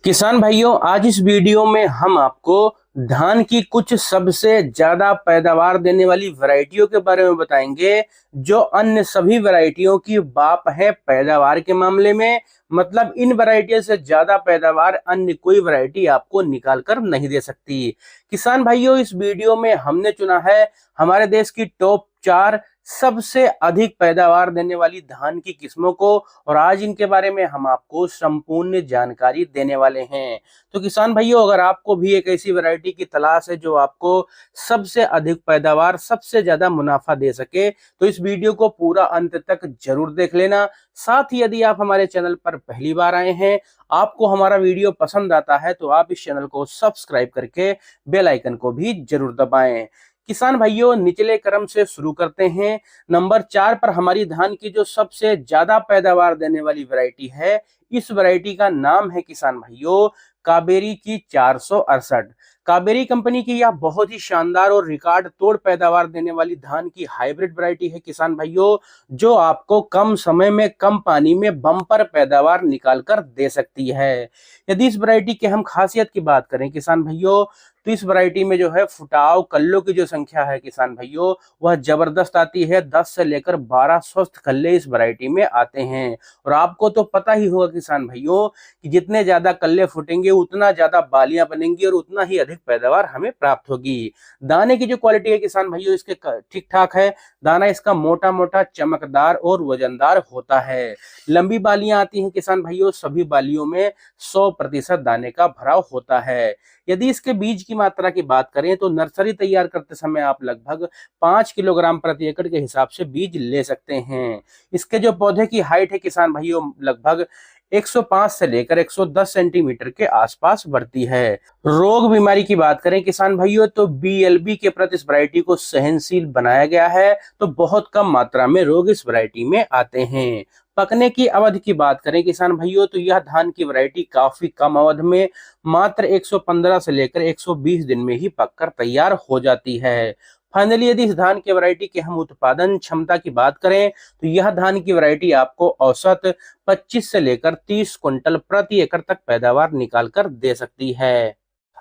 किसान भाइयों, आज इस वीडियो में हम आपको धान की कुछ सबसे ज्यादा पैदावार देने वाली वैरायटियों के बारे में बताएंगे जो अन्य सभी वैरायटियों की बाप है पैदावार के मामले में। मतलब इन वैरायटियों से ज्यादा पैदावार अन्य कोई वैरायटी आपको निकाल कर नहीं दे सकती। किसान भाइयों, इस वीडियो में हमने चुना है हमारे देश की टॉप 4 सबसे अधिक पैदावार देने वाली धान की किस्मों को, और आज इनके बारे में हम आपको संपूर्ण जानकारी देने वाले हैं। तो किसान भाइयों, अगर आपको भी एक ऐसी वैरायटी की तलाश है जो आपको सबसे अधिक पैदावार, सबसे ज्यादा मुनाफा दे सके, तो इस वीडियो को पूरा अंत तक जरूर देख लेना। साथ ही यदि आप हमारे चैनल पर पहली बार आए हैं, आपको हमारा वीडियो पसंद आता है, तो आप इस चैनल को सब्सक्राइब करके बेल आइकन को भी जरूर दबाएं। किसान भाइयों, निचले क्रम से शुरू करते हैं। नंबर 4 पर हमारी धान की जो सबसे ज्यादा पैदावार देने वाली वैरायटी है, इस वैरायटी का नाम है किसान भाइयों कावेरी की 468। कावेरी कंपनी की यह बहुत ही शानदार और रिकॉर्ड तोड़ पैदावार देने वाली धान की हाइब्रिड वैरायटी है किसान भाइयों, जो आपको कम समय में कम पानी में बम्पर पैदावार निकाल कर दे सकती है। यदि इस वैरायटी की हम खासियत की बात करें किसान भाइयों, तो इस वैरायटी में जो है फुटाव कल्लों की जो संख्या है किसान भाइयों, वह जबरदस्त आती है। 10 से लेकर 12 स्वस्थ कल्ले इस वैरायटी में आते हैं। और आपको तो पता ही होगा किसान भाइयों कि जितने ज्यादा कल्ले फूटेंगे उतना ज्यादा बालियां बनेंगी और उतना ही अधिक पैदावार हमें प्राप्त होगी। दाने की जो क्वालिटी है किसान भाइयों, इसके ठीक ठाक है। दाना इसका मोटा मोटा, चमकदार और वजनदार होता है। लंबी बालियां आती हैं किसान भाइयों, सभी बालियों में 100% दाने का भराव होता है। यदि इसके बीज की मात्रा की बात करें, तो नर्सरी तैयार करते समय आप लगभग 5 किलोग्राम प्रति एकड़ के हिसाब से बीज ले सकते हैं। इसके जो पौधे की हाइट है किसान भाइयों, लगभग 105 से लेकर 110 सेंटीमीटर के आसपास बढ़ती है। रोग बीमारी की बात करें किसान भाइयों, तो बीएलबी के प्रति इस वैरायटी को सहनशील बनाया गया है, तो बहुत कम मात्रा में रोग इस वैरायटी में आते हैं। पकने की अवधि की बात करें किसान भाइयों, तो यह धान की वैरायटी काफी कम अवधि में, मात्र 115 से लेकर 120 दिन में ही पककर तैयार हो जाती है। फाइनली यदि इस धान की वैरायटी की हम उत्पादन क्षमता की बात करें, तो यह धान की वैरायटी आपको औसत 25 से लेकर 30 क्विंटल प्रति एकड़ तक पैदावार निकाल कर दे सकती है।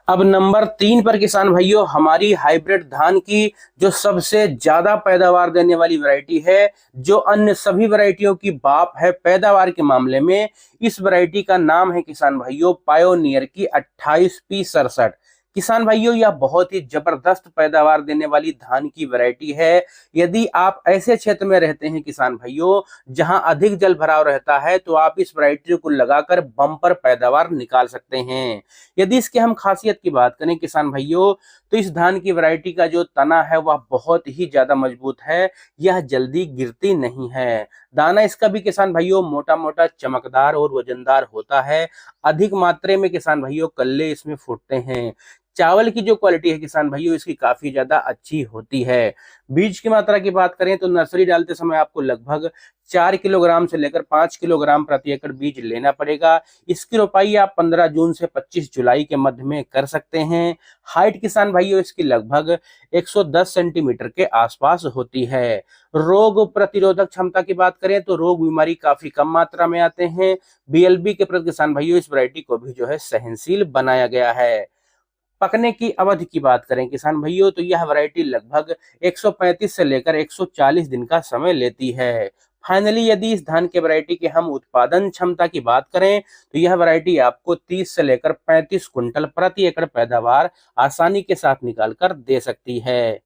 अब नंबर 3 पर किसान भाइयों हमारी हाइब्रिड धान की जो सबसे ज्यादा पैदावार देने वाली वैरायटी है, जो अन्य सभी वैरायटियों की बाप है पैदावार के मामले में, इस वैरायटी का नाम है किसान भाइयों पायोनियर की 28P67। किसान भाइयों, यह बहुत ही जबरदस्त पैदावार देने वाली धान की वैरायटी है। यदि आप ऐसे क्षेत्र में रहते हैं किसान भाइयों जहां अधिक जल भराव रहता है, तो आप इस वैरायटी को लगाकर बम्पर पैदावार निकाल सकते हैं। यदि इसके हम खासियत की बात करें किसान भाइयों, तो इस धान की वैरायटी का जो तना है वह बहुत ही ज्यादा मजबूत है। यह जल्दी गिरती नहीं है। दाना इसका भी किसान भाइयों मोटा मोटा, चमकदार और वजनदार होता है। अधिक मात्रा में किसान भाइयों कल्ले इसमें फूटते हैं। चावल की जो क्वालिटी है किसान भाइयों, इसकी काफी ज्यादा अच्छी होती है। बीज की मात्रा की बात करें, तो नर्सरी डालते समय आपको लगभग 4 किलोग्राम से लेकर 5 किलोग्राम प्रति एकड़ बीज लेना पड़ेगा। इसकी रोपाई आप 15 जून से 25 जुलाई के मध्य में कर सकते हैं। हाइट किसान भाइयों इसकी लगभग 110 सेंटीमीटर के आसपास होती है। रोग प्रतिरोधक क्षमता की बात करें, तो रोग बीमारी काफी कम मात्रा में आते हैं। बीएलबी के प्रति किसान भाइयों इस वैरायटी को भी जो है सहनशील बनाया गया है। पकने की अवधि की बात करें किसान भाइयों, तो यह वैरायटी लगभग 135 से लेकर 140 दिन का समय लेती है। फाइनली यदि इस धान के वैरायटी के हम उत्पादन क्षमता की बात करें, तो यह वैरायटी आपको 30 से लेकर 35 क्विंटल प्रति एकड़ पैदावार आसानी के साथ निकाल कर दे सकती है।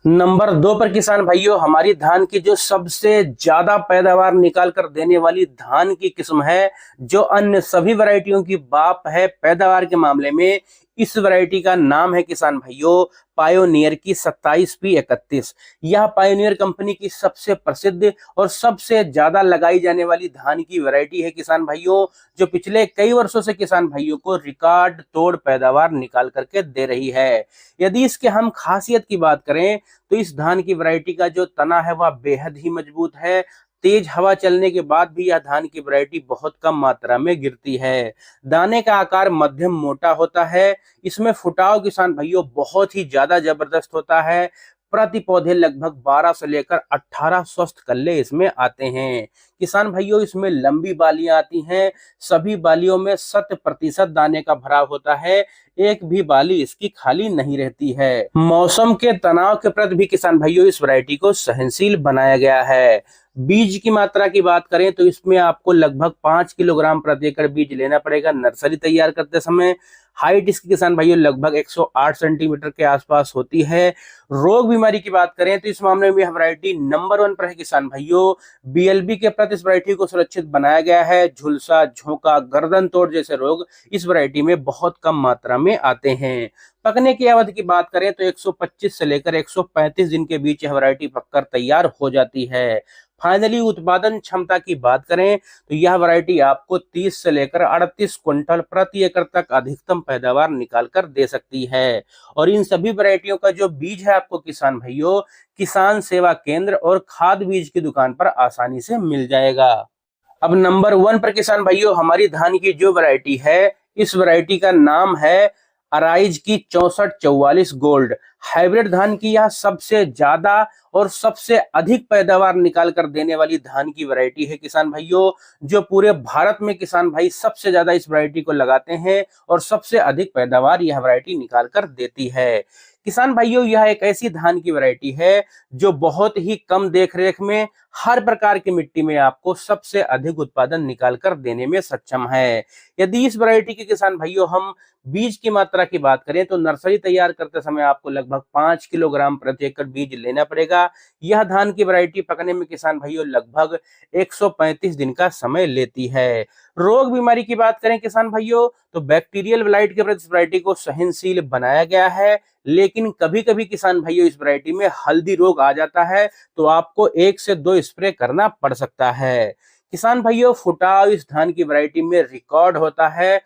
नंबर 2 पर किसान भाइयों हमारी धान की जो सबसे ज्यादा पैदावार निकाल कर देने वाली धान की किस्म है, जो अन्य सभी वैरायटियों की बाप है पैदावार के मामले में, इस वैरायटी का नाम है किसान भाइयों पायोनियर की 27P31। यह पायोनियर कंपनी की सबसे प्रसिद्ध और सबसे ज्यादा लगाई जाने वाली धान की वैरायटी है किसान भाइयों, जो पिछले कई वर्षों से किसान भाइयों को रिकॉर्ड तोड़ पैदावार निकाल करके दे रही है। यदि इसके हम खासियत की बात करें, तो इस धान की वैरायटी का जो तना है वह बेहद ही मजबूत है। तेज हवा चलने के बाद भी यह धान की वैरायटी बहुत कम मात्रा में गिरती है। दाने का आकार मध्यम मोटा होता है। इसमें फुटाव किसान भाइयों बहुत ही ज्यादा जबरदस्त होता है। प्रति पौधे लगभग 12 से लेकर 18 स्वस्थ कल्ले इसमें आते हैं। किसान भाइयों, इसमें लंबी बालियां आती हैं। सभी बालियों में 100% दाने का भराव होता है। एक भी बाली इसकी खाली नहीं रहती है। मौसम के तनाव के प्रति भी किसान भाइयों इस वैरायटी को सहनशील बनाया गया है। बीज की मात्रा की बात करें तो इसमें आपको लगभग 5 किलोग्राम प्रति एकड़ बीज लेना पड़ेगा नर्सरी तैयार करते समय। हाइट इसकी किसान भाइयों लगभग 108 सेंटीमीटर के आसपास होती है। रोग बीमारी की बात करें तो इस मामले में यह वैरायटी नंबर 1 पर है किसान भाइयों। बीएलबी के प्रति इस वैरायटी को सुरक्षित बनाया गया है। झुलसा, झोंका, गर्दन तोड़ जैसे रोग इस वैरायटी में बहुत कम मात्रा में आते हैं। पकने की अवधि की बात करें तो 125 से लेकर 135 दिन के बीच यह वैरायटी पककर तैयार हो जाती है। फाइनली उत्पादन क्षमता की बात करें तो यह वैरायटी आपको 30 से लेकर 38 क्विंटल प्रति एकड़ तक अधिकतम पैदावार निकाल कर दे सकती है। और इन सभी वैरायटियों का जो बीज है आपको किसान भाइयों किसान सेवा केंद्र और खाद बीज की दुकान पर आसानी से मिल जाएगा। अब नंबर 1 पर किसान भाइयों हमारी धान की जो वैरायटी है, इस वैरायटी का नाम है अराइज की 6444 गोल्ड। हाइब्रिड धान की यह सबसे ज्यादा और सबसे अधिक पैदावार निकाल कर देने वाली धान की वैरायटी है किसान भाइयों। जो पूरे भारत में किसान भाई सबसे ज्यादा इस वैरायटी को लगाते हैं और सबसे अधिक पैदावार यह वैरायटी निकाल कर देती है। किसान भाइयों, यह एक ऐसी धान की वैरायटी है जो बहुत ही कम देखरेख में हर प्रकार की मिट्टी में आपको सबसे अधिक उत्पादन निकाल कर देने में सक्षम है। यदि इस वैरायटी के किसान भाइयों हम बीज की मात्रा की बात करें तो नर्सरी तैयार करते समय आपको लगभग 5 किलोग्राम प्रति एकड़ बीज लेना पड़ेगा। यह धान की वैरायटी पकने में किसान भाइयों लगभग 135 दिन का समय लेती है। रोग बीमारी की बात करें किसान भाइयों तो बैक्टीरियल ब्लाइट के प्रति इस वैरायटी को सहनशील बनाया गया है। लेकिन कभी कभी किसान भाइयों इस वैरायटी में हल्दी रोग आ जाता है तो आपको 1 से 2 स्प्रे करना पड़ सकता है। किसान भाइयों, फुटाव इस धान की वैरायटी में रिकॉर्ड होता है।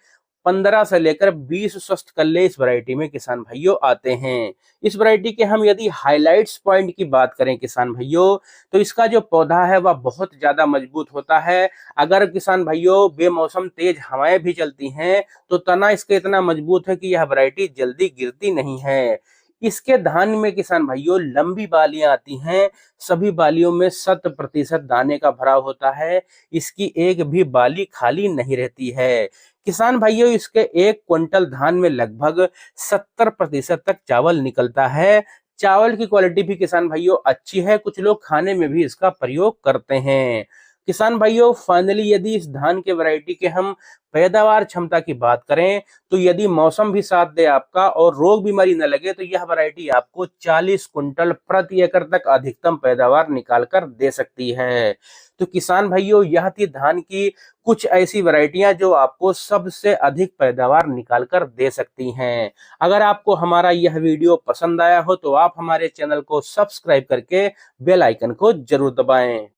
15 से लेकर 20 स्वस्थ कल्ले इस वैरायटी में किसान भाइयों आते हैं। इस वैरायटी के हम यदि हाइलाइट्स पॉइंट की बात करें किसान भाइयों तो इसका जो पौधा है वह बहुत ज्यादा मजबूत होता है। अगर किसान भाइयों बेमौसम तेज हवाएं भी चलती हैं तो तना इसका इतना मजबूत है कि यह वैरायटी जल्दी गिरती नहीं है। इसके धान में किसान भाइयों लंबी बालियां आती हैं। सभी बालियों में 100% दाने का भराव होता है। इसकी एक भी बाली खाली नहीं रहती है। किसान भाइयों, इसके 1 क्विंटल धान में लगभग 70% तक चावल निकलता है। चावल की क्वालिटी भी किसान भाइयों अच्छी है। कुछ लोग खाने में भी इसका प्रयोग करते हैं। किसान भाइयों, फाइनली यदि इस धान के वैरायटी के हम पैदावार क्षमता की बात करें तो यदि मौसम भी साथ दे आपका और रोग बीमारी न लगे तो यह वैरायटी आपको 40 क्विंटल प्रति एकड़ तक अधिकतम पैदावार निकाल कर दे सकती है। तो किसान भाइयों, यह थी धान की कुछ ऐसी वैरायटियां जो आपको सबसे अधिक पैदावार निकाल कर दे सकती हैं। अगर आपको हमारा यह वीडियो पसंद आया हो तो आप हमारे चैनल को सब्सक्राइब करके बेल आइकन को जरूर दबाएं।